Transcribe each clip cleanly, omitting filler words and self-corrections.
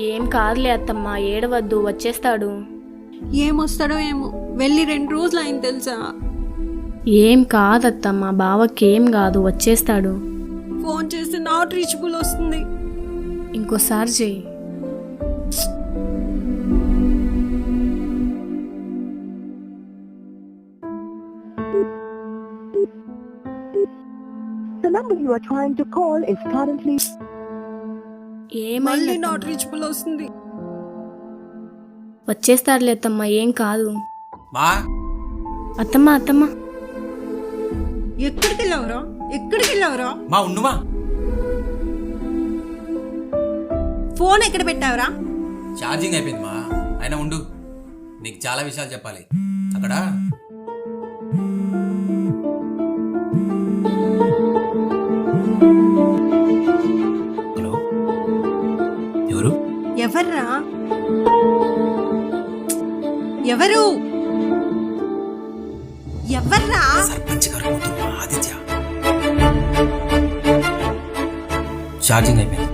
ఏం కాదులే అత్తమ్మ, ఏడవద్దు, వచ్చేస్తాడు. ఏమొస్తాడో ఏమో, వెళ్ళి 2 రోజులు అయింది తెలుసా. ఏం కాదత్తమ్మ, బావకేం కాదు, వచ్చేస్తాడు. ఫోన్ చేస్తే నాట్ రీచబుల్ వస్తుంది. ఇంకోసారి చెయ్యి. The number you are trying to call is currently మళ్ళీ నాట్ రీచబుల్ వస్తుంది. వచ్చేస్తాడులే అత్తమ్మ, ఏం కాదు. మా అత్తమ్మ అత్తమ్మ ఎక్కడికి వెళ్ళావురా? మా ఉండుమా. ఫోన్ ఎక్కడ పెట్టావురా? ఛార్జింగ్ అయిపోయింది మా. అయినా ఉండు, నీకు చాలా విషయాలు చెప్పాలి. అక్కడ హలో, ఎవరు? ఎవర్రా? ఎవర్రా? సర్పంచ్ గారు కూతురు ఆదిత్య. ఛార్జింగ్ అయిపోయింది.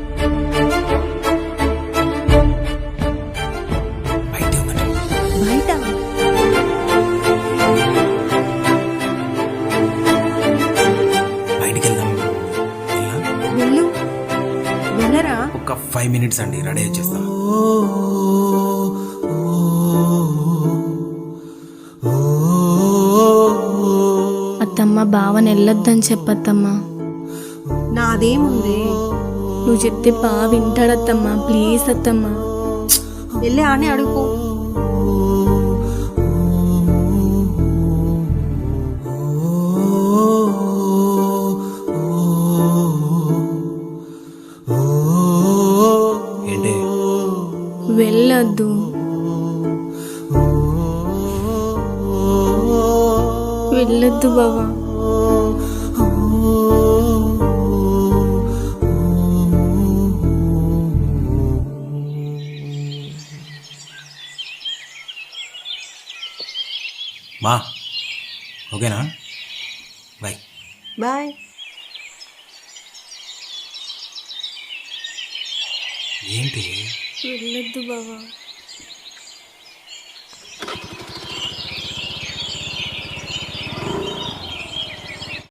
బయట బయటికి వెళ్దాం. వెళ్ళరా? ఒక 5 minutes అండి, రెడీ వచ్చేస్తా. అత్తమ్మ, బావని వెళ్ళొద్దని చెప్పత్తమ్మా. నాదేముంది, నువ్వు చెప్తే బావ వింటాడత్తమ్మా, ప్లీజ్ అత్తమ్మా. వెళ్ళి ఆనే అడుగు. ఏంటి? వెళ్ళొద్దు, వెళ్ళొద్దు బావా. మా ఓకేనా? బాయ్. బాయ్. ఏంటి? వెళ్ళొద్దు బావా.